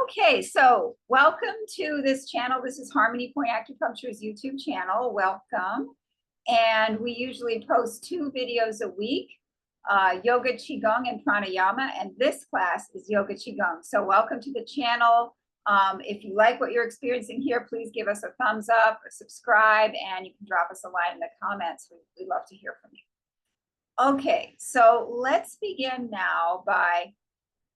Okay, so welcome to this channel. This is Harmony Point Acupuncture's YouTube channel. Welcome. And we usually post 2 videos a week, yoga, qigong, and pranayama. And this class is yoga qigong. So welcome to the channel. If you like what you're experiencing here, please give us a thumbs up, subscribe, and you can drop us a line in the comments. We'd love to hear from you. Okay, so let's begin now by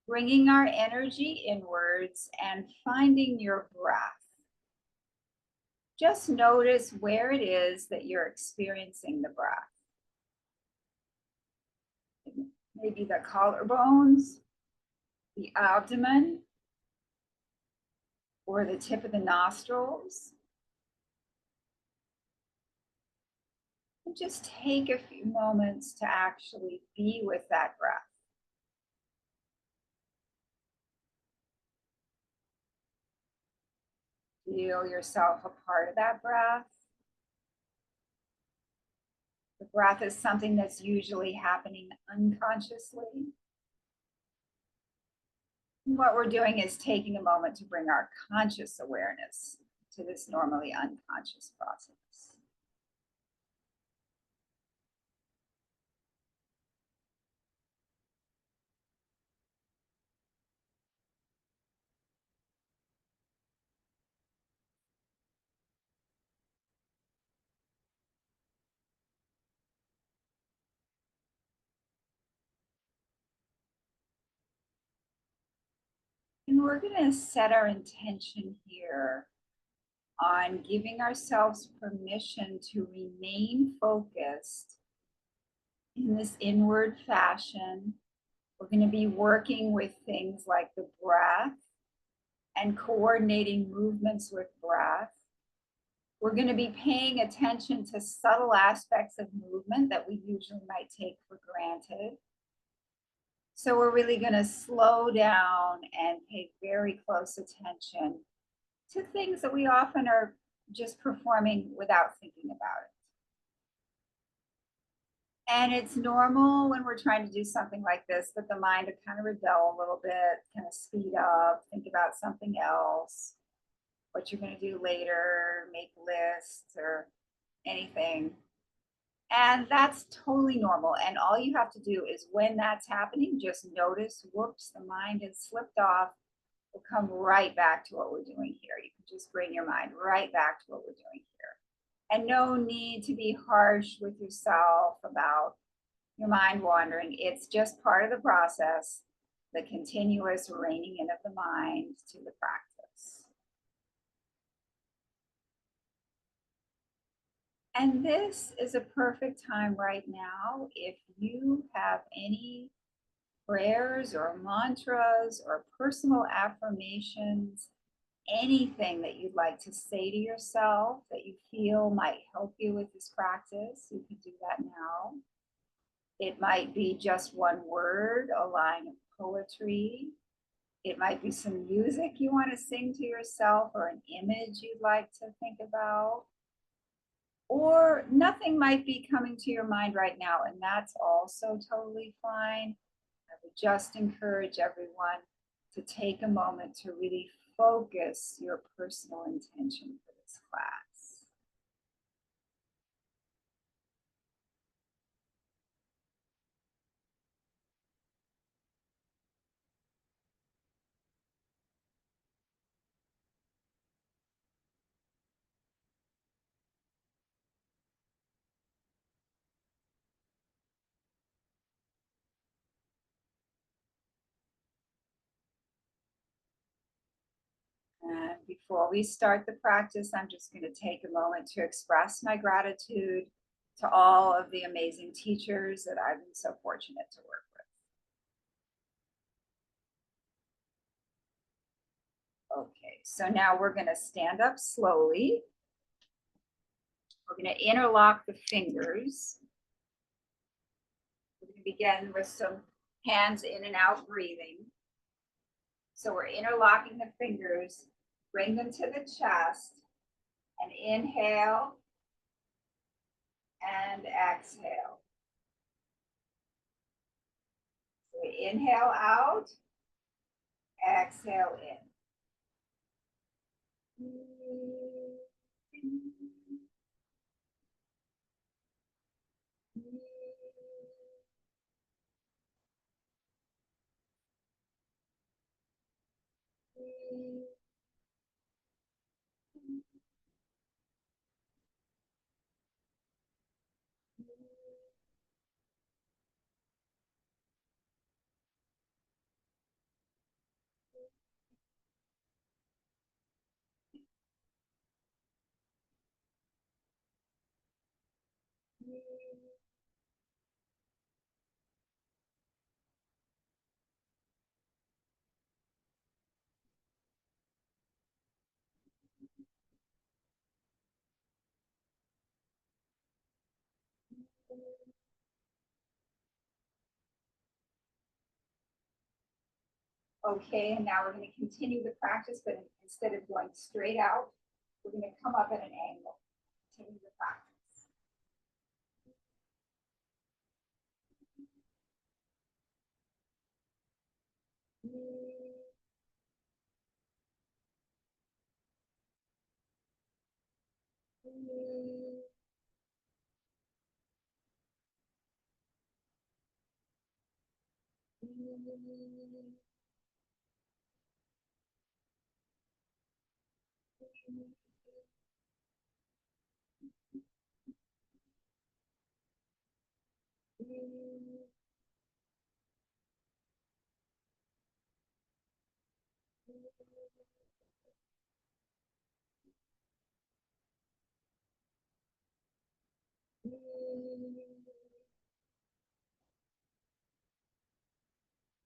bringing our energy inwards and finding your breath. Just notice where it is that you're experiencing the breath. Maybe the collarbones, the abdomen, or the tip of the nostrils. And just take a few moments to actually be with that breath. Feel yourself a part of that breath. The breath is something that's usually happening unconsciously. And what we're doing is taking a moment to bring our conscious awareness to this normally unconscious process. And we're going to set our intention here on giving ourselves permission to remain focused in this inward fashion. We're going to be working with things like the breath and coordinating movements with breath. We're going to be paying attention to subtle aspects of movement that we usually might take for granted. So we're really going to slow down and pay very close attention to things that we often are just performing without thinking about it. And it's normal when we're trying to do something like this, that the mind would kind of rebel a little bit, kind of speed up, think about something else, what you're going to do later, make lists or anything. And that's totally normal. And all you have to do is when that's happening, just notice, whoops, the mind has slipped off. We'll come right back to what we're doing here. You can just bring your mind right back to what we're doing here. And no need to be harsh with yourself about your mind wandering. It's just part of the process, the continuous reining in of the mind to the practice. And this is a perfect time right now if you have any prayers or mantras or personal affirmations, anything that you'd like to say to yourself that you feel might help you with this practice, you can do that now. It might be just one word, a line of poetry. It might be some music you want to sing to yourself or an image you'd like to think about. Or nothing might be coming to your mind right now, and that's also totally fine. I would just encourage everyone to take a moment to really focus your personal intention for this class. And before we start the practice, I'm just going to take a moment to express my gratitude to all of the amazing teachers that I've been so fortunate to work with. Okay, so now we're going to stand up slowly. We're going to interlock the fingers. We're going to begin with some hands in and out breathing. So we're interlocking the fingers, bring them to the chest, and inhale and exhale. So we inhale out, exhale in. Okay, and now we're going to continue the practice, but instead of going straight out, we're going to come up at an angle. Continue the practice.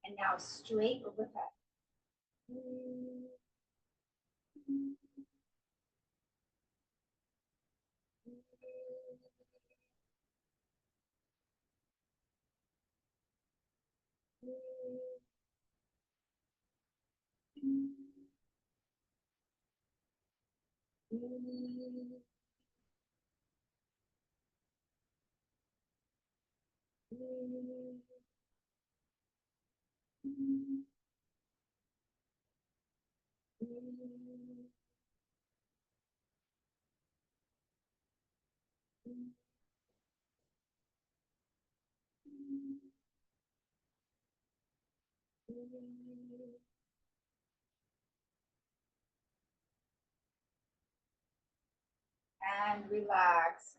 And now straight overhead. And relax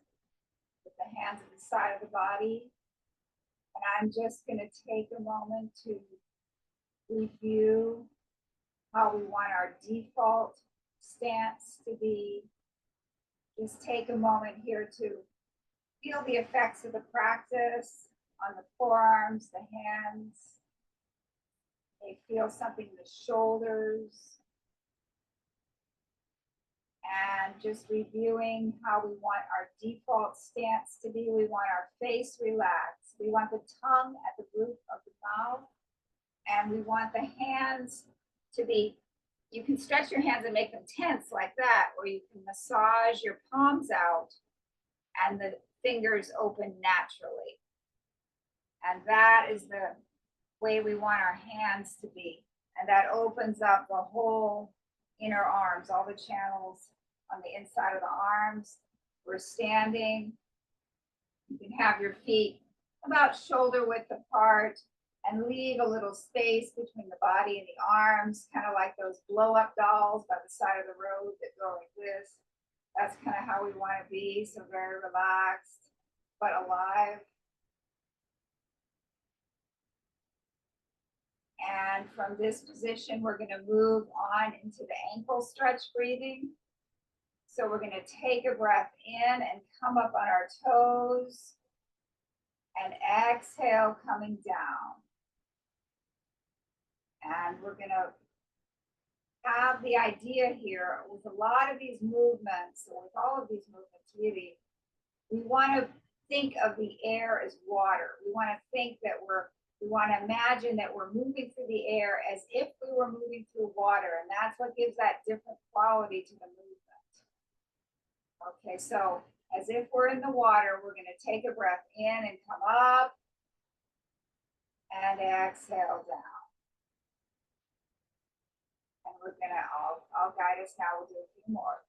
with the hands at the side of the body. And I'm just going to take a moment to review how we want our default stance to be. Just take a moment here to feel the effects of the practice on the forearms, the hands. They feel something in the shoulders. And just reviewing how we want our default stance to be. We want our face relaxed. We want the tongue at the roof of the mouth. And we want the hands to be, you can stretch your hands and make them tense like that, or you can massage your palms out and the fingers open naturally. And that is the way we want our hands to be. And that opens up the whole inner arms, all the channels on the inside of the arms. We're standing. You can have your feet about shoulder width apart and leave a little space between the body and the arms, kind of like those blow-up dolls by the side of the road that go like this. That's kind of how we want to be, so very relaxed, but alive. And from this position, we're going to move on into the ankle stretch breathing. So we're going to take a breath in and come up on our toes and exhale coming down. And we're going to have the idea here with a lot of these movements, or with all of these movements really, we want to think of the air as water. We want to think that we want to imagine that we're moving through the air as if we were moving through water, and that's what gives that different quality to the movement. Okay, so as if we're in the water, we're going to take a breath in and come up and exhale down. And we're going to, I'll guide us now. We'll do a few more.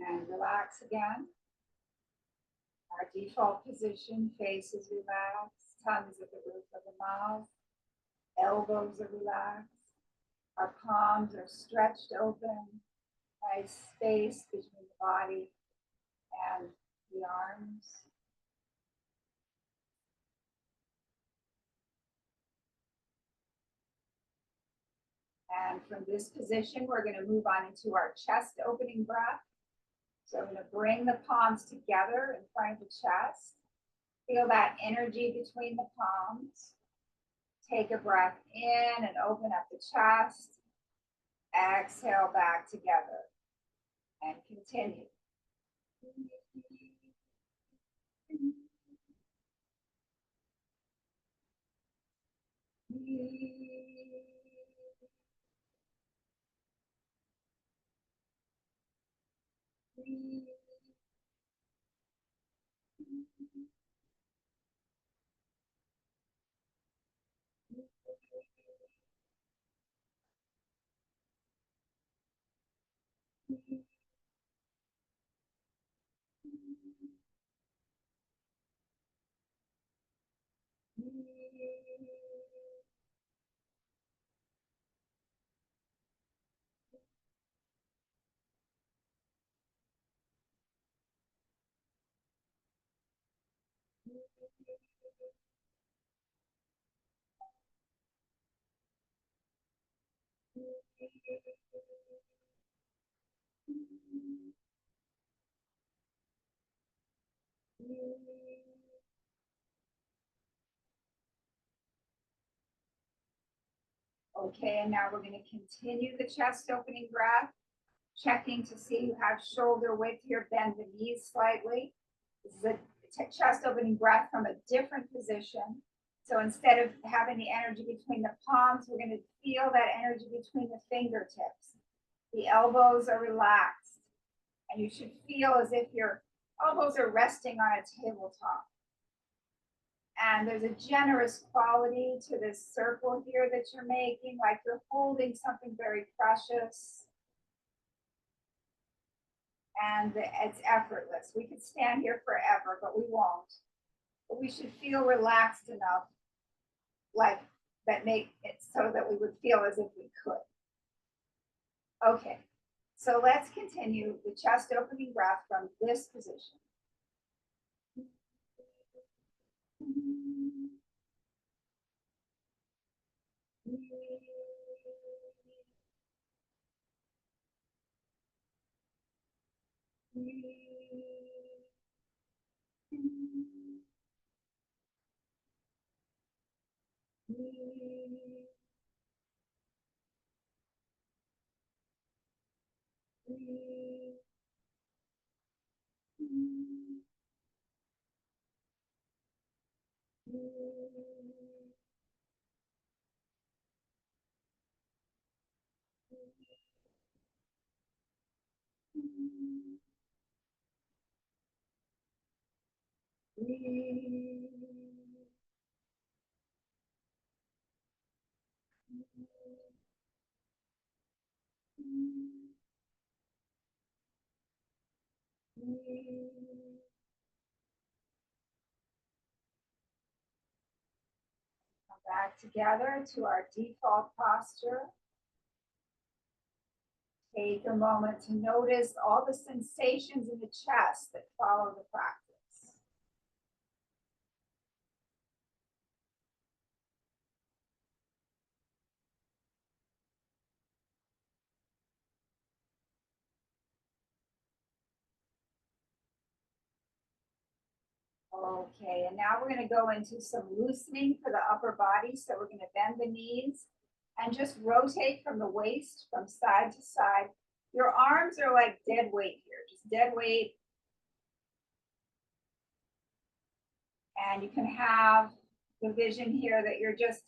And relax again. Our default position, face is relaxed, tongue is at the roof of the mouth, elbows are relaxed, our palms are stretched open, nice space between the body and the arms. And from this position, we're going to move on into our chest opening breath. So I'm going to bring the palms together in front of the chest. Feel that energy between the palms. Take a breath in and open up the chest. Exhale back together and continue. Okay, and now we're going to continue the chest opening breath, checking to see you have shoulder width here, bend the knees slightly. This is a chest opening breath from a different position. So instead of having the energy between the palms, we're going to feel that energy between the fingertips. The elbows are relaxed, and you should feel as if your elbows are resting on a tabletop. And there's a generous quality to this circle here that you're making, like you're holding something very precious. And it's effortless. We could stand here forever, but we won't. But we should feel relaxed enough, like that make it so that we would feel as if we could. Okay, so let's continue the chest opening breath from this position. Come back together to our default posture. Take a moment to notice all the sensations in the chest that follow the practice. Okay, and now we're going to go into some loosening for the upper body. So we're going to bend the knees and just rotate from the waist from side to side. Your arms are like dead weight here, just dead weight. And you can have the vision here that you're just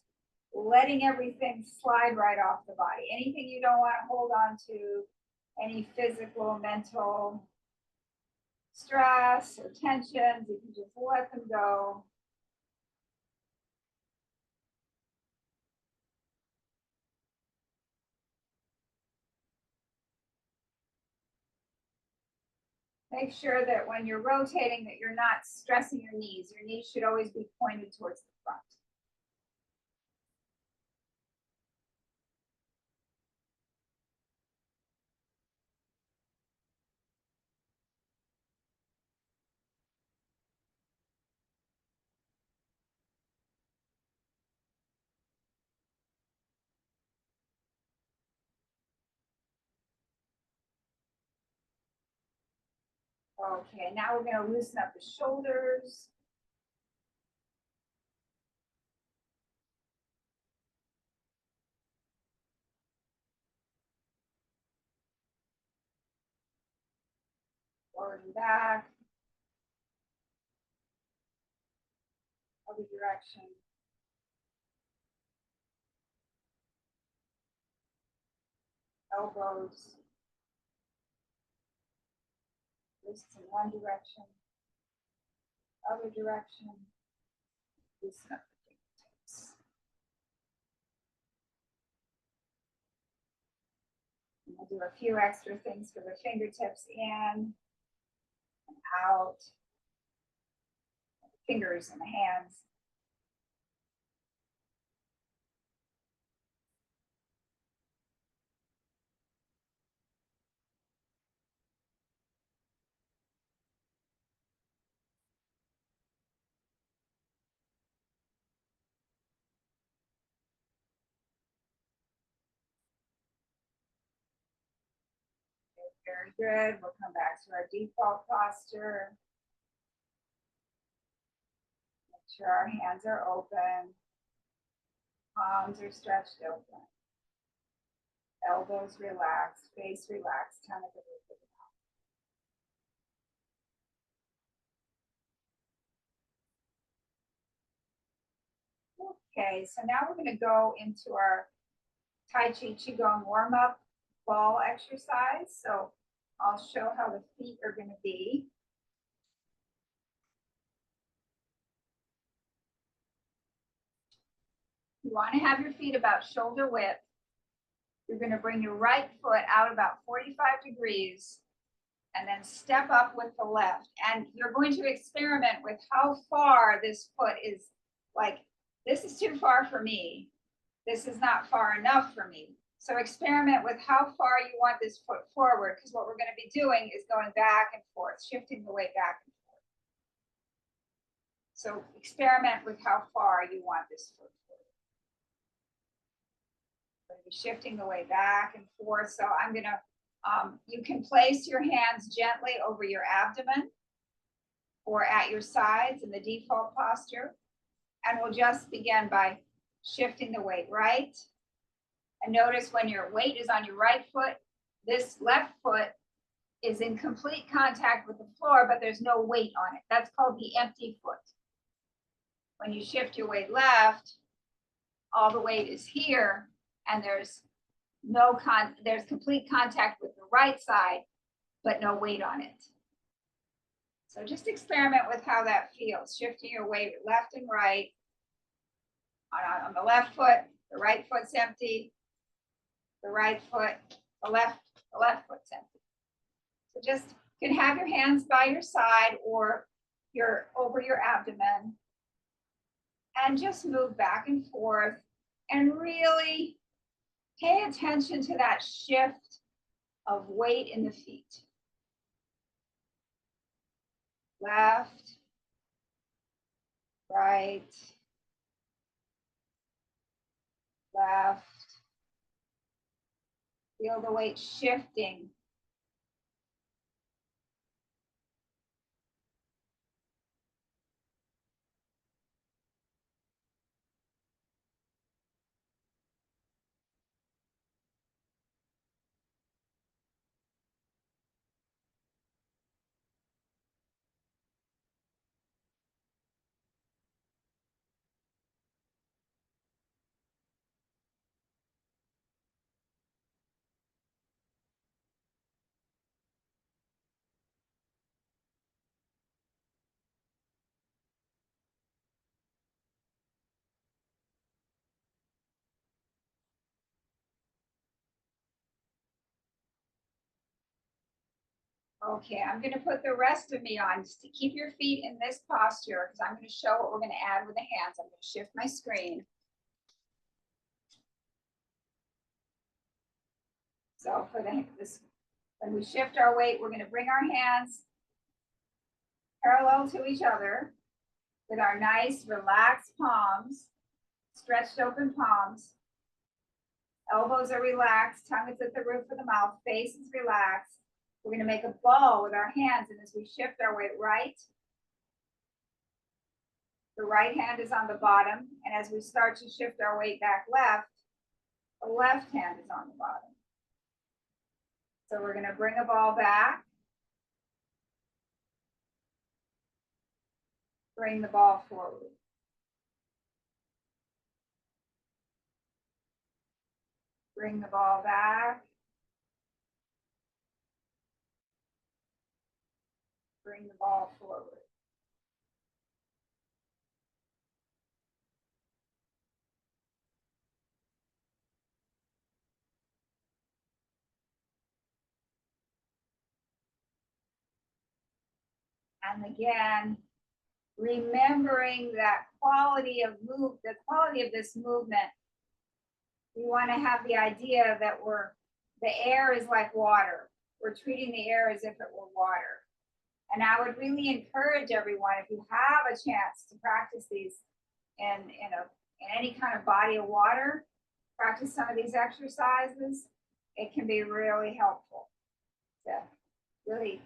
letting everything slide right off the body. Anything you don't want to hold on to, any physical, mental stress or tensions, you can just let them go. Make sure that when you're rotating that you're not stressing your knees. Your knees should always be pointed towards the front. Okay, now we're going to loosen up the shoulders. Forward and back. Other direction. Elbows. Wrists in one direction. Other direction. Loosen up the fingertips. And we'll do a few extra things for the fingertips in and out. The fingers and the hands. Very good. We'll come back to our default posture. Make sure our hands are open. Palms are stretched open. Elbows relaxed. Face relaxed. Tongue at the roof of the mouth. Okay, so now we're going to go into our Tai Chi QiGong warm-up ball exercise. So I'll show how the feet are going to be. You want to have your feet about shoulder width. You're going to bring your right foot out about 45 degrees and then step up with the left. And you're going to experiment with how far this foot is. Like, this is too far for me. This is not far enough for me. So experiment with how far you want this foot forward, because what we're going to be doing is going back and forth, shifting the weight back and forth. So experiment with how far you want this foot forward. We're going to be shifting the weight back and forth. So I'm going to, you can place your hands gently over your abdomen or at your sides in the default posture. And we'll just begin by shifting the weight right. And notice when your weight is on your right foot, this left foot is in complete contact with the floor, but there's no weight on it. That's called the empty foot. When you shift your weight left, all the weight is here, and there's complete contact with the right side, but no weight on it. So just experiment with how that feels, shifting your weight left and right. On the left foot, the right foot's empty. The right foot, the left foot's empty. So just You can have your hands by your side or over your abdomen, and just move back and forth and really pay attention to that shift of weight in the feet. Left, right, left. Feel the weight shifting. Okay, I'm going to put the rest of me on just to keep your feet in this posture, because I'm going to show what we're going to add with the hands. I'm going to shift my screen. So for this, when we shift our weight, we're going to bring our hands parallel to each other with our nice relaxed palms, stretched open palms. Elbows are relaxed, tongue is at the roof of the mouth, face is relaxed. We're going to make a ball with our hands, and as we shift our weight right, the right hand is on the bottom, and as we start to shift our weight back left, the left hand is on the bottom. So we're going to bring a ball back, bring the ball forward. Bring the ball back. Bring the ball forward. And again, remembering that quality of the quality of this movement, we want to have the idea that the air is like water. We're treating the air as if it were water. And I would really encourage everyone, if you have a chance to practice these in any kind of body of water, practice some of these exercises. It can be really helpful to really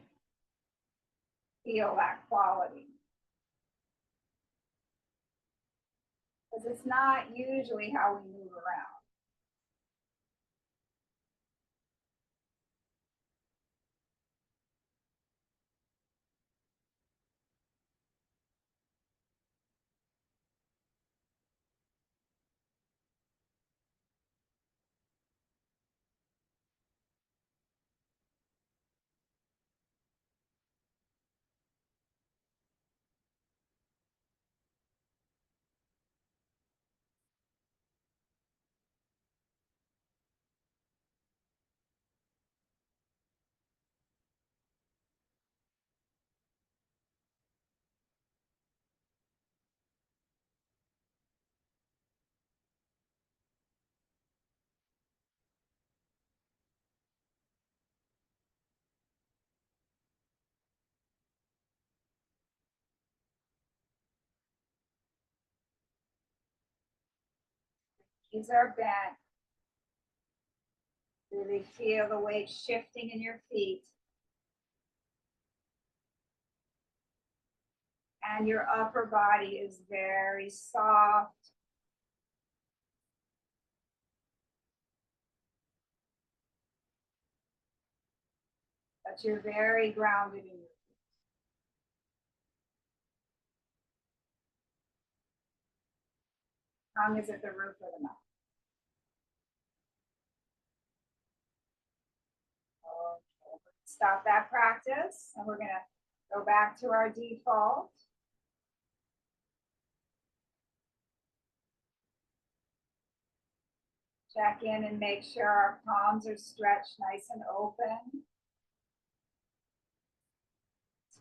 feel that quality. Because it's not usually how we move around. Knees are bent. Really feel the weight shifting in your feet. And your upper body is very soft. But you're very grounded in your feet. Tongue is at the roof of the mouth. Okay, stop that practice, and we're going to go back to our default. Check in and make sure our palms are stretched nice and open.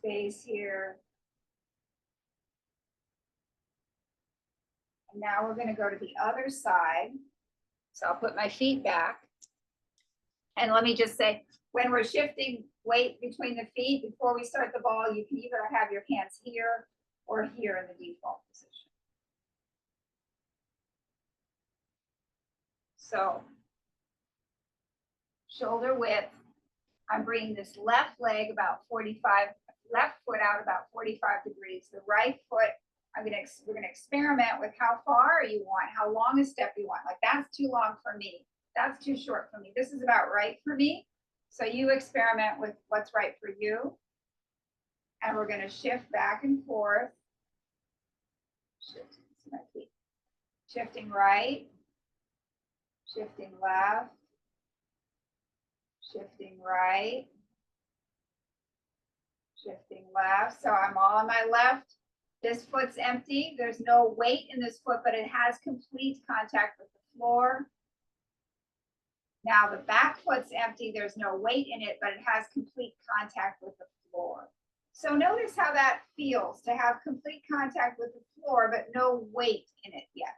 space here. And now we're going to go to the other side. So I'll put my feet back. And let me just say, when we're shifting weight between the feet, before we start the ball, you can either have your hands here or here in the default position. So shoulder width, I'm bringing this left leg about 45, left foot out about 45 degrees. The right foot, we're gonna experiment with how far you want, how long a step you want. Like that's too long for me. That's too short for me. This is about right for me. So you experiment with what's right for you. And we're gonna shift back and forth. Shifting right, shifting left, shifting right, shifting left. So I'm all on my left. This foot's empty. There's no weight in this foot, but it has complete contact with the floor. Now the back foot's empty. There's no weight in it, but it has complete contact with the floor. So notice how that feels to have complete contact with the floor, but no weight in it yet.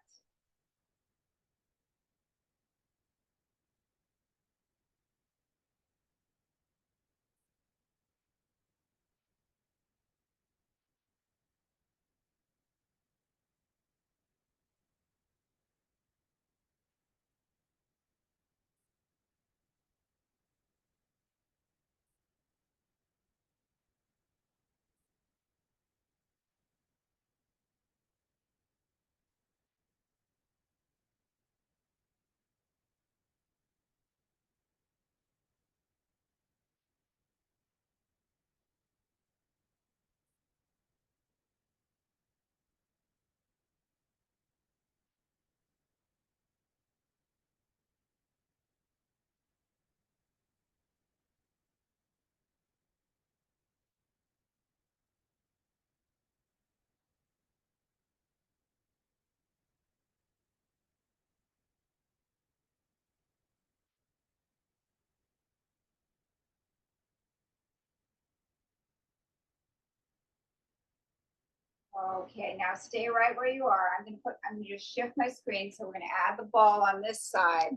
Okay, now stay right where you are. I'm gonna just shift my screen. So we're gonna add the ball on this side.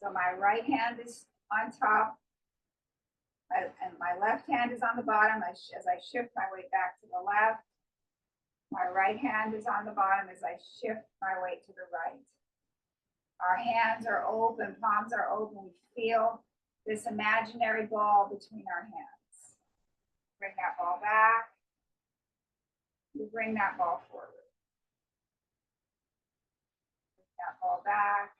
So my right hand is on top, and my left hand is on the bottom as I shift my weight back to the left. My right hand is on the bottom as I shift my weight to the right. Our hands are open, palms are open. We feel this imaginary ball between our hands. Bring that ball back. You bring that ball forward. Bring that ball back.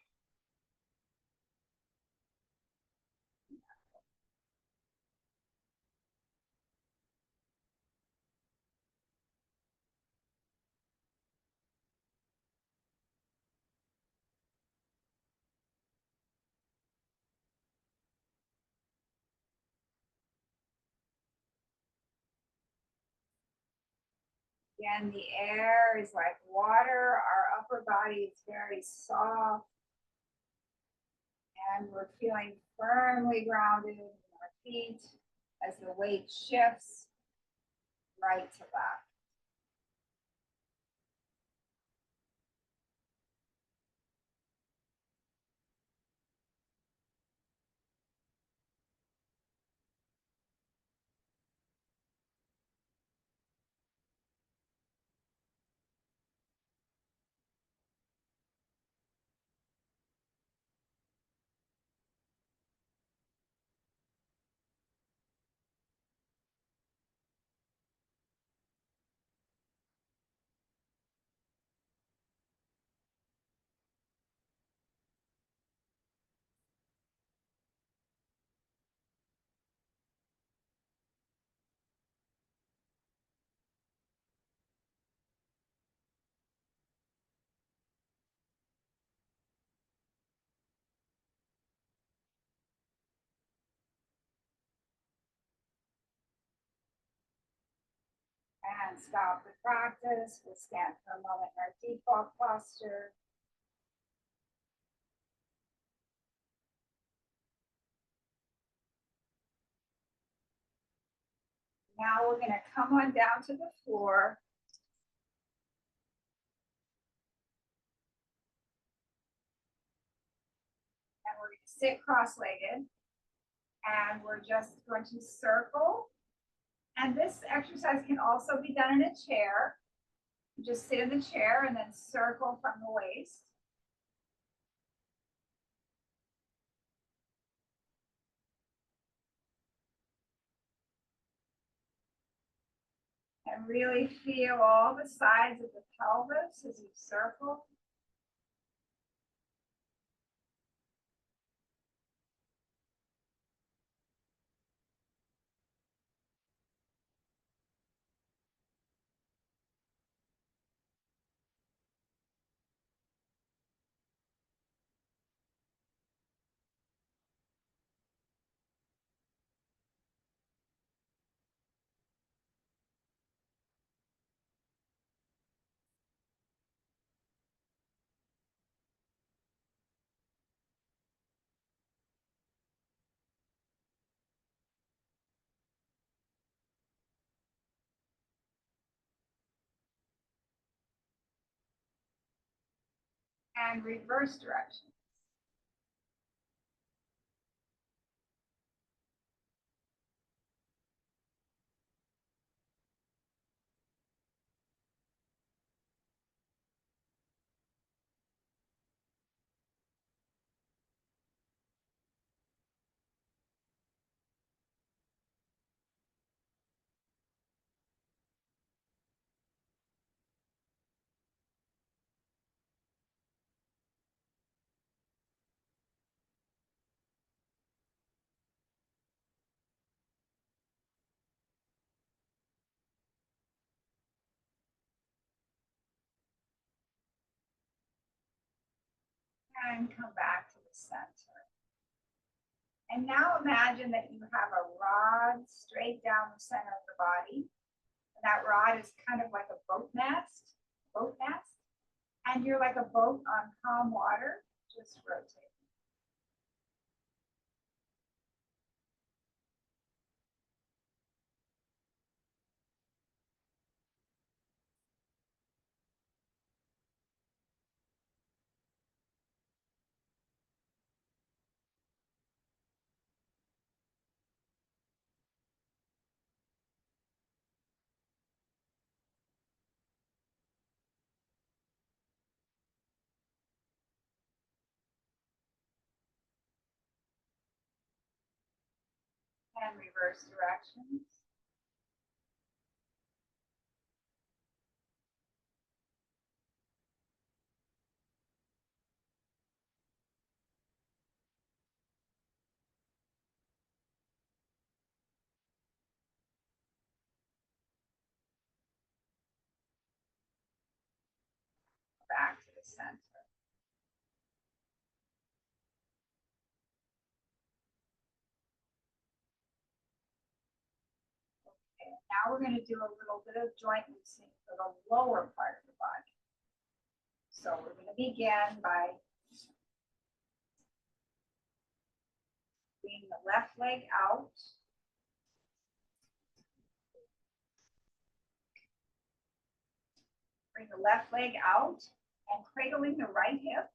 Again, the air is like water. Our upper body is very soft. And we're feeling firmly grounded in our feet as the weight shifts right to left. stop the practice. We'll stand for a moment in our default posture. Now we're going to come on down to the floor. And we're going to sit cross-legged. And we're just going to circle. And this exercise can also be done in a chair. You just sit in the chair and then circle from the waist. And really feel all the sides of the pelvis as you circle. And reverse direction. And come back to the center. And now imagine that you have a rod straight down the center of the body. And that rod is kind of like a boat mast. And you're like a boat on calm water, just rotate. And reverse directions. Back to the center. Okay, now we're going to do a little bit of joint loosening for the lower part of the body. So we're going to begin by bringing the left leg out. Bring the left leg out and cradling the right hip.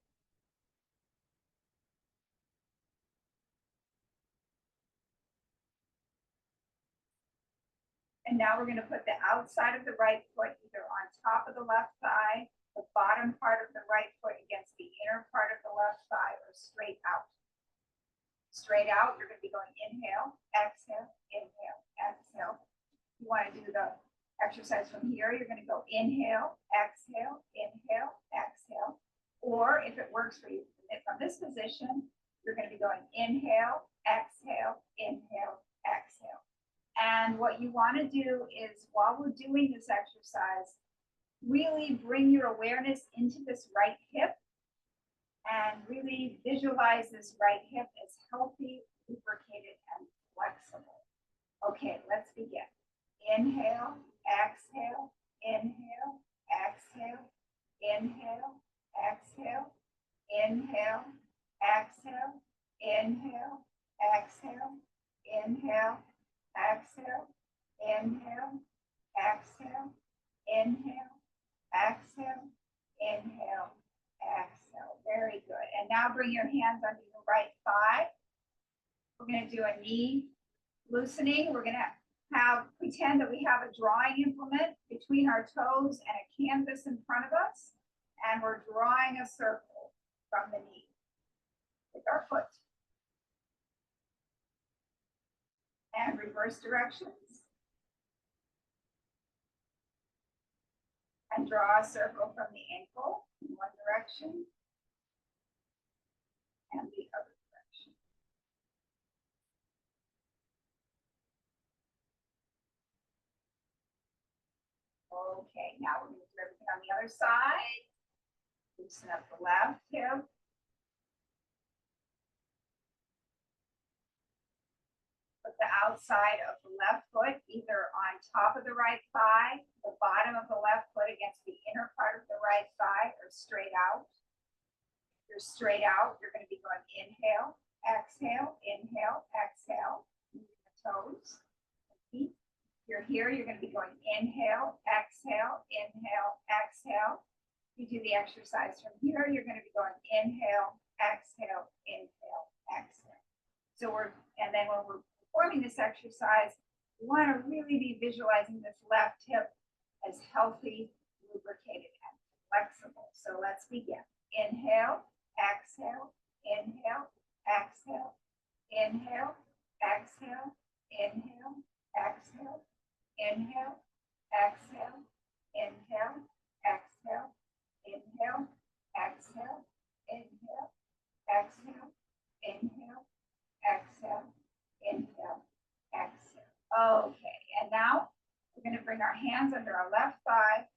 And now we're going to put the outside of the right foot either on top of the left thigh, the bottom part of the right foot against the inner part of the left thigh, or straight out. Straight out, you're going to be going inhale, exhale, exhale. You want to do the exercise from here, you're going to go inhale, exhale, exhale. Or if it works for you from this position, you're going to be going inhale, exhale, exhale. And what you want to do is, while we're doing this exercise, really bring your awareness into this right hip and really visualize this right hip as healthy, lubricated, and flexible. Okay, let's begin. Inhale, exhale, inhale, exhale, inhale, exhale, inhale, exhale, inhale, exhale, inhale, exhale, inhale, exhale, inhale, exhale, inhale, exhale. Very good. And now bring your hands under your right thigh. We're going to do a knee loosening. We're going to pretend that we have a drawing implement between our toes and a canvas in front of us. And we're drawing a circle from the knee with our foot. And reverse directions. And draw a circle from the ankle in one direction and the other direction. Okay, now we're going to do everything on the other side. Loosen up the left hip. Put the outside of the left foot either on top of the right thigh, the bottom of the left foot against the inner part of the right thigh, or straight out. If you're straight out, you're going to be going inhale, exhale, inhale, exhale. Moving the toes. If you're here, you're going to be going inhale, exhale, inhale, exhale. You do the exercise from here, you're going to be going inhale, exhale, inhale, exhale. So and then when we're performing this exercise, we want to really be visualizing this left hip as healthy, lubricated, and flexible. So let's begin. Inhale, exhale, inhale, exhale, inhale, exhale, inhale, exhale, inhale, exhale, inhale, exhale, inhale, exhale, inhale, exhale, inhale, exhale, inhale, exhale. Okay, and now we're going to bring our hands under our left thigh,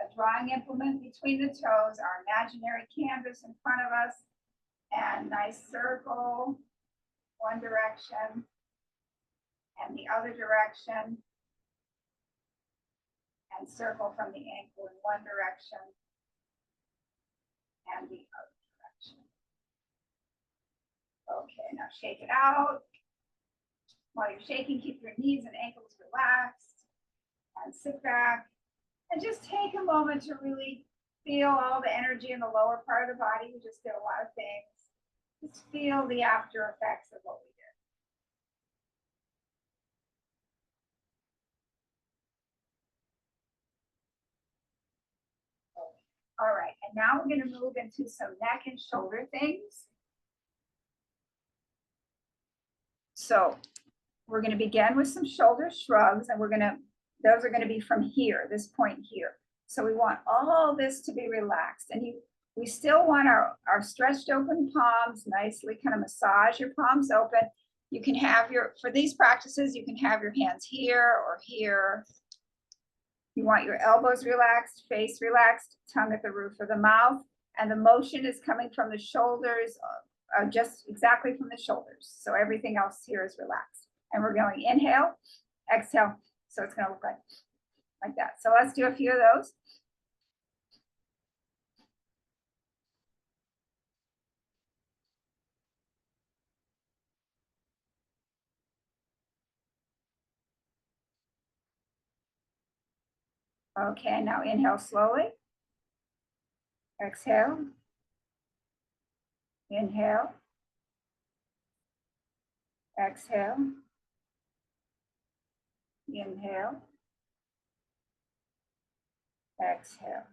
a drawing implement between the toes, our imaginary canvas in front of us, and nice circle, one direction and the other direction, and circle from the ankle in one direction and the other direction. Okay, now shake it out. While you're shaking, keep your knees and ankles relaxed and sit back and just take a moment to really feel all the energy in the lower part of the body. We just did a lot of things. Just feel the after effects of what we did. Okay. All right, and now we're going to move into some neck and shoulder things. So we're going to begin with some shoulder shrugs, and those are going to be from here, this point here. So we want all this to be relaxed, and we still want our stretched open palms, nicely kind of massage your palms open. You can have for these practices, you can have your hands here or here. You want your elbows relaxed, face relaxed, tongue at the roof of the mouth, and the motion is coming from the shoulders, just exactly from the shoulders. So everything else here is relaxed. And we're going inhale, exhale. So it's going to look like that. So let's do a few of those. Okay, now inhale slowly. Exhale. Inhale. Exhale. Inhale. Exhale.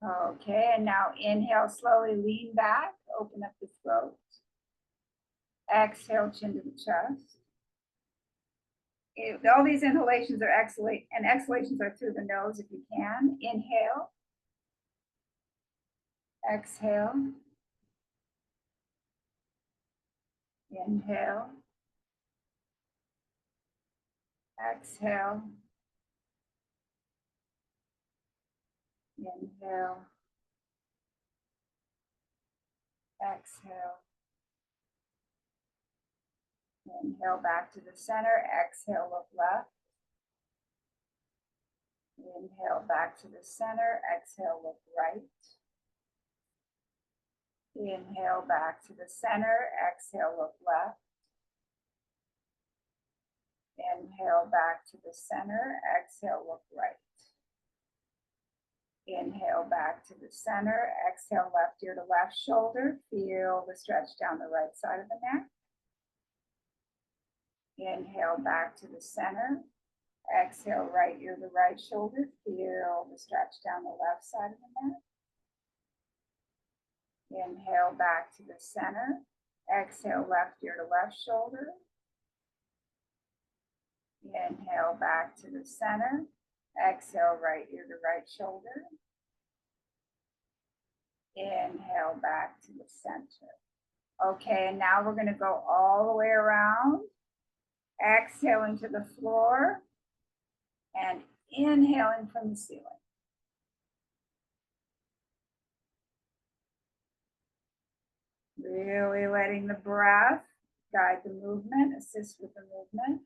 Okay, and now inhale slowly, lean back, open up the throat. Exhale, chin to the chest. All these inhalations are and exhalations are through the nose if you can. Inhale. Exhale. Inhale. Exhale. Inhale. Exhale. Inhale back to the center. Exhale, look left. Inhale back to the center. Exhale, look right. Inhale back to the center. Exhale, look left. Inhale back to the center. Exhale, look right. Inhale back to the center. Exhale, left ear to left shoulder. Feel the stretch down the right side of the neck. Inhale back to the center. Exhale, right ear to right shoulder. Feel the stretch down the left side of the neck. Inhale back to the center. Exhale, left ear to left shoulder. Inhale back to the center. Exhale, right ear to right shoulder. Inhale back to the center. Okay, and now we're going to go all the way around. Exhaling to the floor and inhaling from the ceiling. Really letting the breath guide the movement, assist with the movement.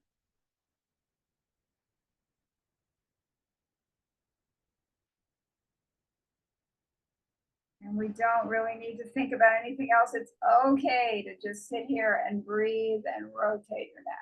And we don't really need to think about anything else. It's okay to just sit here and breathe and rotate your neck.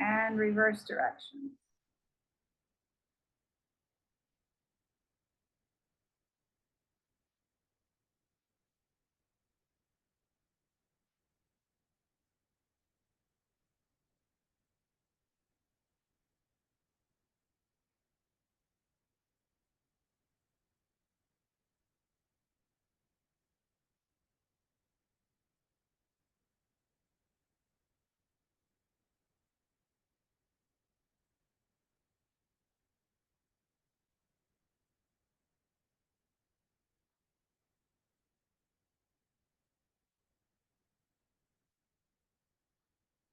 And reverse direction.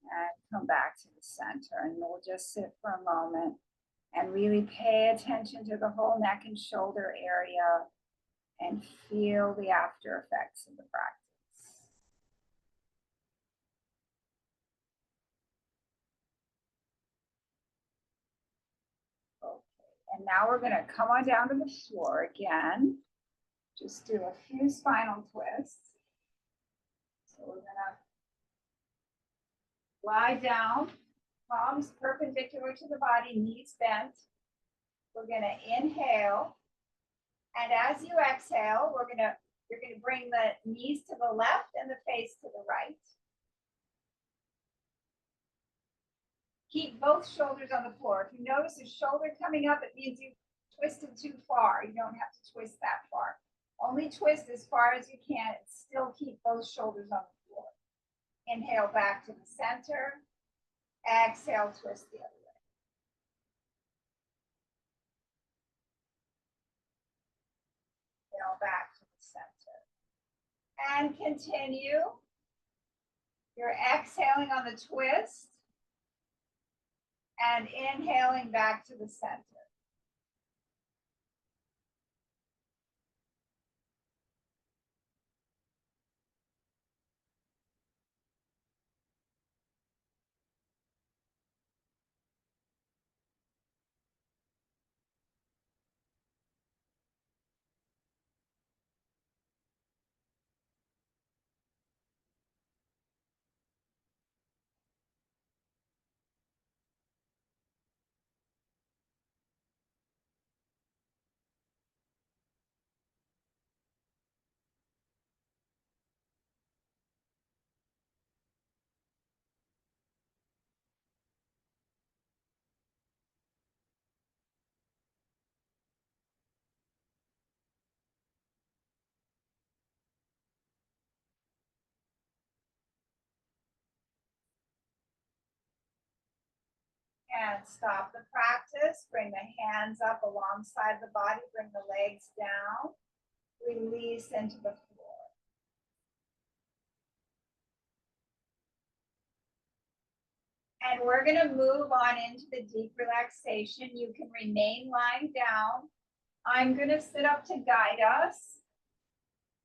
And come back to the center. And we'll just sit for a moment and really pay attention to the whole neck and shoulder area and feel the after effects of the practice. Okay, and now we're going to come on down to the floor again. Just do a few spinal twists. So we're going to lie down, palms perpendicular to the body, knees bent. We're going to inhale. And as you exhale, you're going to bring the knees to the left and the face to the right. Keep both shoulders on the floor. If you notice a shoulder coming up, it means you twisted too far. You don't have to twist that far. Only twist as far as you can and still keep both shoulders on the floor. Inhale back to the center. Exhale, twist the other way. Inhale back to the center. And continue. You're exhaling on the twist and inhaling back to the center. And stop the practice. Bring the hands up alongside the body. Bring the legs down. Release into the floor. And we're going to move on into the deep relaxation. You can remain lying down. I'm going to sit up to guide us.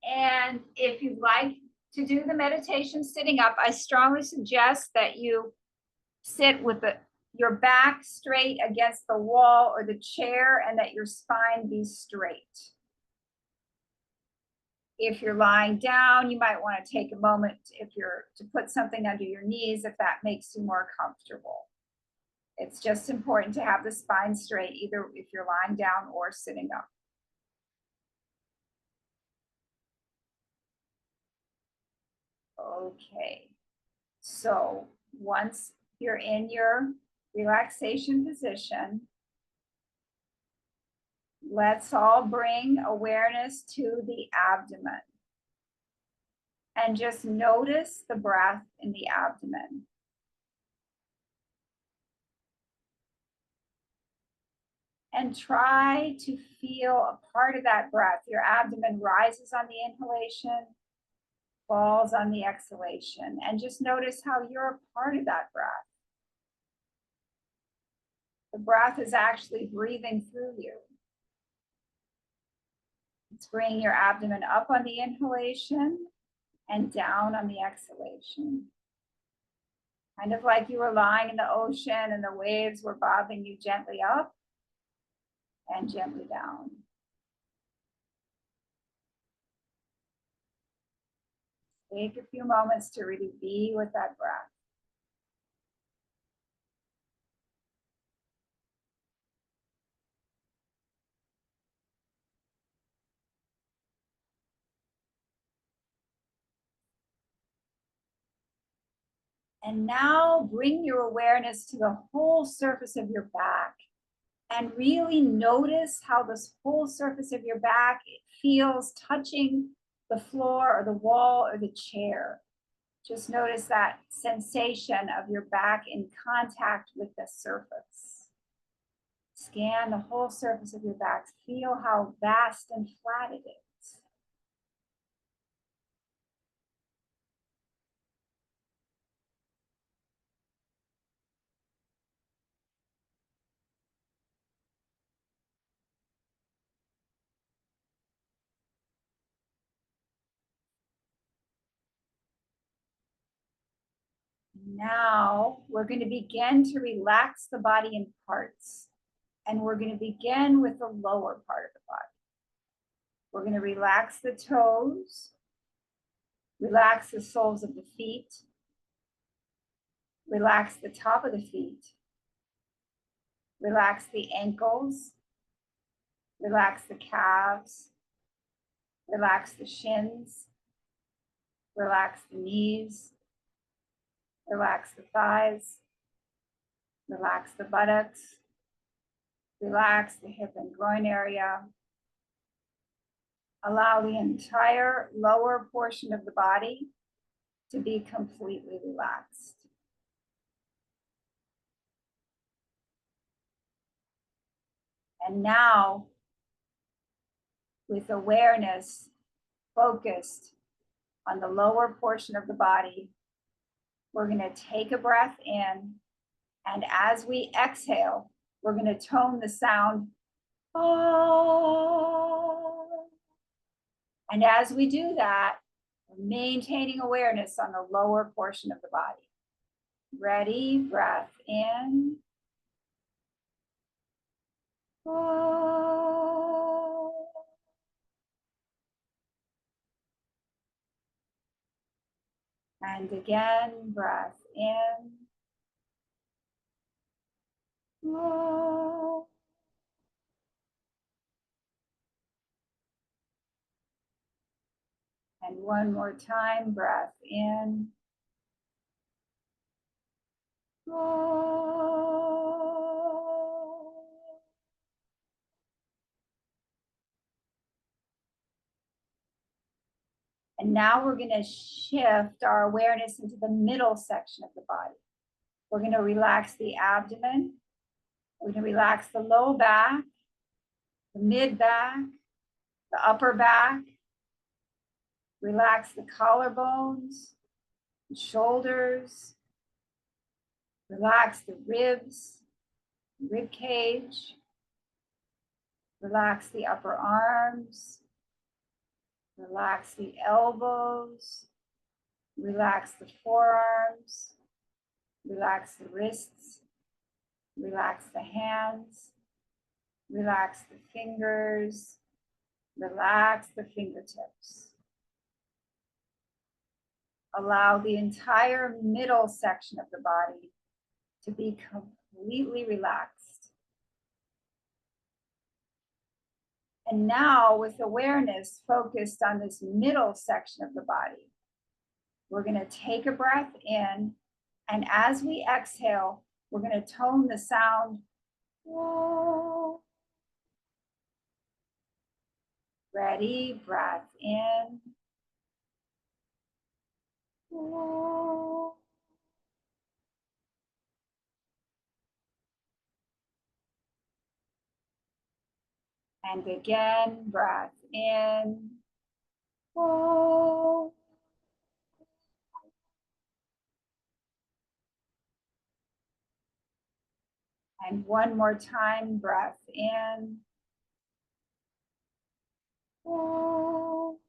And if you'd like to do the meditation sitting up, I strongly suggest that you sit with your back straight against the wall or the chair and that your spine be straight. If you're lying down, you might want to take a moment to put something under your knees if that makes you more comfortable. It's just important to have the spine straight, either if you're lying down or sitting up. Okay, so once you're in your relaxation position, let's all bring awareness to the abdomen. And just notice the breath in the abdomen. And try to feel a part of that breath. Your abdomen rises on the inhalation, falls on the exhalation, and just notice how you're a part of that breath. The breath is actually breathing through you. It's bringing your abdomen up on the inhalation and down on the exhalation. Kind of like you were lying in the ocean and the waves were bobbing you gently up and gently down. Take a few moments to really be with that breath. And now bring your awareness to the whole surface of your back and really notice how this whole surface of your back feels touching the floor or the wall or the chair. Just notice that sensation of your back in contact with the surface. Scan the whole surface of your back. Feel how vast and flat it is. Now we're going to begin to relax the body in parts. And we're going to begin with the lower part of the body. We're going to relax the toes, relax the soles of the feet, relax the top of the feet, relax the ankles, relax the calves, relax the shins, relax the knees, relax the thighs, relax the buttocks, relax the hip and groin area. Allow the entire lower portion of the body to be completely relaxed. And now, with awareness focused on the lower portion of the body, we're going to take a breath in. And as we exhale, we're going to tone the sound. Oh. And as we do that, we're maintaining awareness on the lower portion of the body. Ready, breath in. Oh. And again, breath in. Oh. And one more time, breath in. Oh. And now we're going to shift our awareness into the middle section of the body. We're going to relax the abdomen. We're going to relax the low back, the mid back, the upper back. Relax the collarbones, the shoulders. Relax the ribs, rib cage. Relax the upper arms. Relax the elbows. Relax the forearms. Relax the wrists. Relax the hands. Relax the fingers. Relax the fingertips. Allow the entire middle section of the body to be completely relaxed. And now, with awareness focused on this middle section of the body, we're going to take a breath in, and as we exhale, we're going to tone the sound. Whoa. Ready? Breath in. Whoa. And again, breath in. Whoa. And one more time, breath in. Whoa.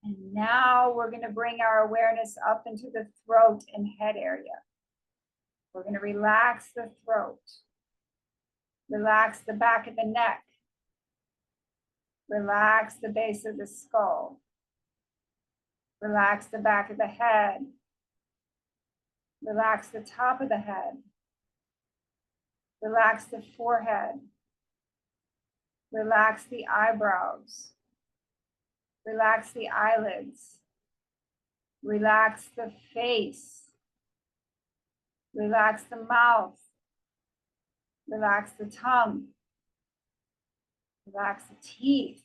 And now we're going to bring our awareness up into the throat and head area. We're going to relax the throat. Relax the back of the neck. Relax the base of the skull. Relax the back of the head. Relax the top of the head. Relax the forehead. Relax the eyebrows. Relax the eyelids. Relax the face. Relax the mouth. Relax the tongue. Relax the teeth.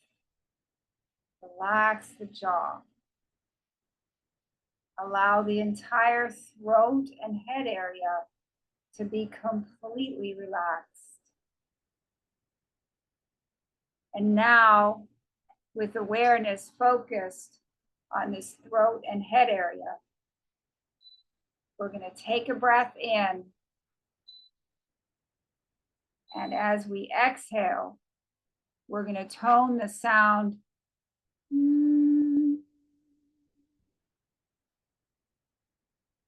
Relax the jaw. Allow the entire throat and head area to be completely relaxed. And now, with awareness focused on this throat and head area, we're going to take a breath in. And as we exhale, we're going to tone the sound.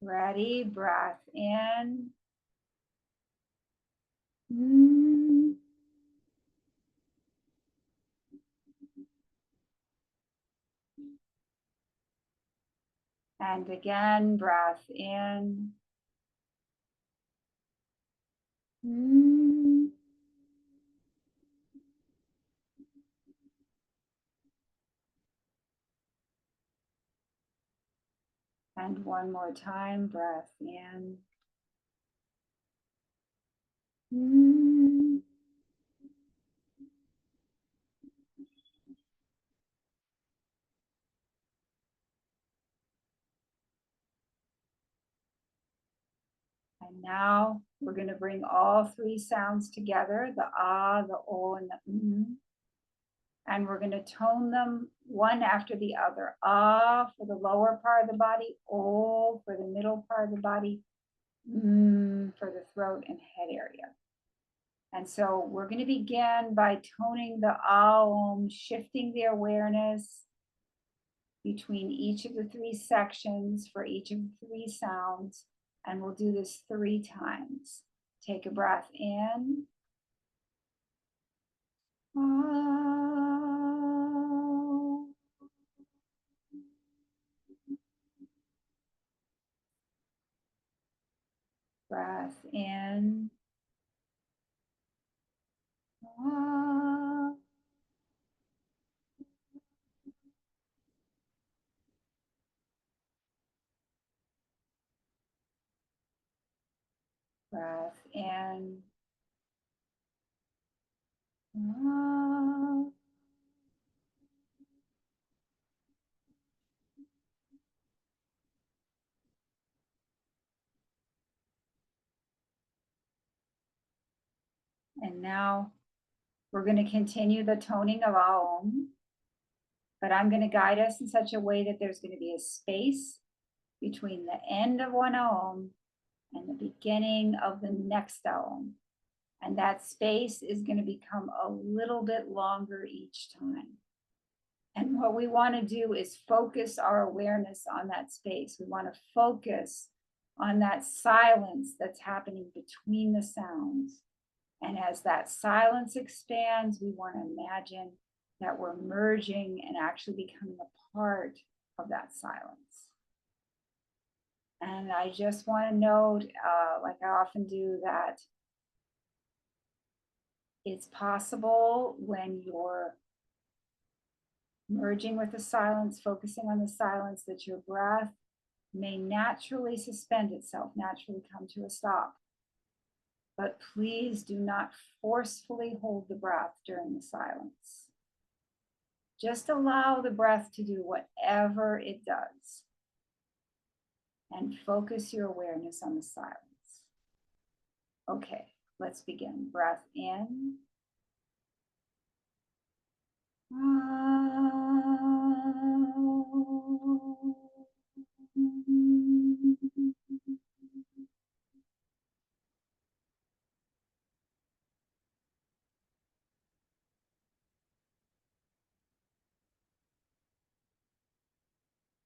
Ready? Breath in. And again, breath in. And one more time, breath in. And now we're going to bring all three sounds together, the ah, the o, and the and we're going to tone them one after the other. Ah for the lower part of the body, o for the middle part of the body, for the throat and head area. And so we're going to begin by toning the Aum, shifting the awareness between each of the three sections for each of the three sounds. And we'll do this 3 times. Take a breath in. Breath in. Breath in. And now we're going to continue the toning of Aum, but I'm going to guide us in such a way that there's going to be a space between the end of one Aum and the beginning of the next Aum. And that space is going to become a little bit longer each time. And what we want to do is focus our awareness on that space. We want to focus on that silence that's happening between the sounds. And as that silence expands, we want to imagine that we're merging and actually becoming a part of that silence. And I just want to note, like I often do, that it's possible when you're merging with the silence, focusing on the silence, that your breath may naturally suspend itself, naturally come to a stop. But please do not forcefully hold the breath during the silence. Just allow the breath to do whatever it does. And focus your awareness on the silence. Okay, let's begin. Breath in.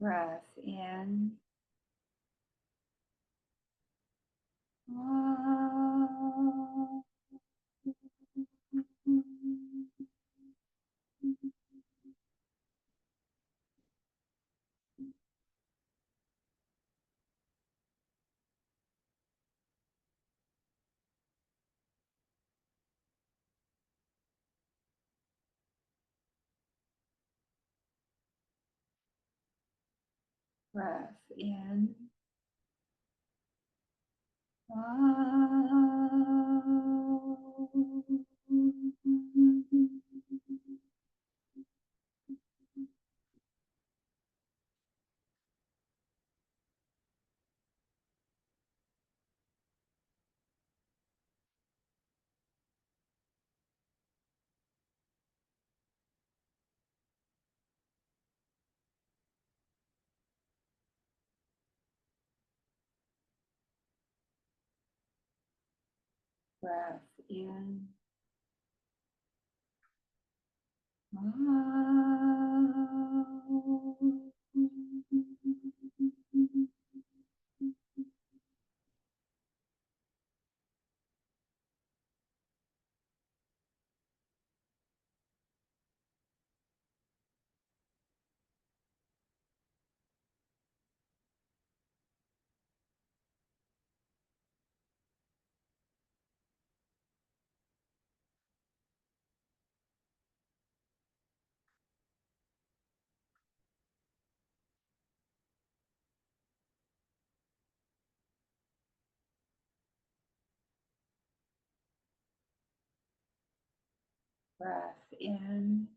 Breath in. Breath in. Breath in. Breath in.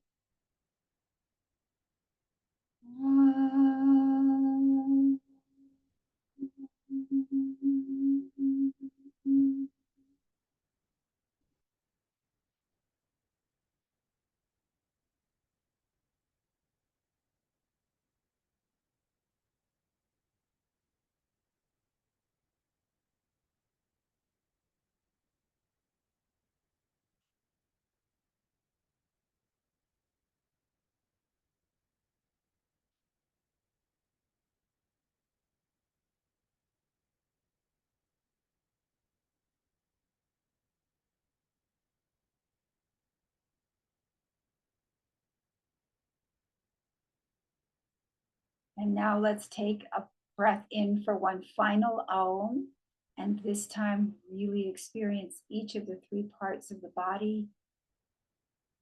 And now let's take a breath in for one final Aum. And this time, really experience each of the three parts of the body,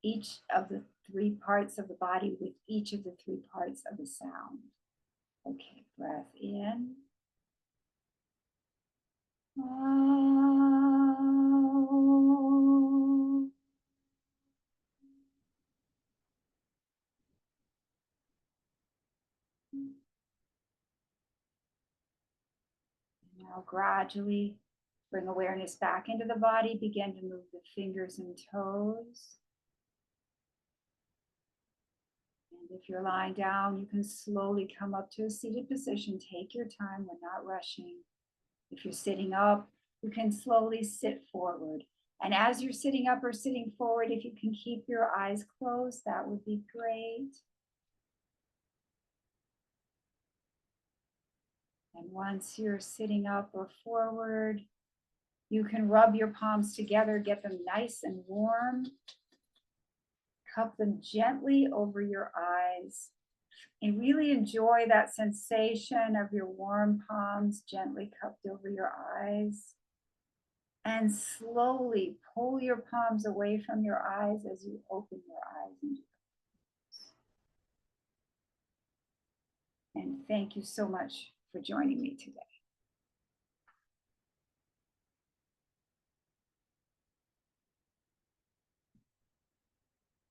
each of the three parts of the body with each of the three parts of the sound. Okay, breath in. Now gradually Bring awareness back into the body. Begin to move the fingers and toes. And if you're lying down, you can slowly come up to a seated position. Take your time. We're not rushing. If you're sitting up, you can slowly sit forward. And as you're sitting up or sitting forward, if you can keep your eyes closed, that would be great. And once you're sitting up or forward, you can rub your palms together, get them nice and warm. Cup them gently over your eyes. And really enjoy that sensation of your warm palms gently cupped over your eyes. And slowly pull your palms away from your eyes as you open your eyes. And thank you so much for joining me today.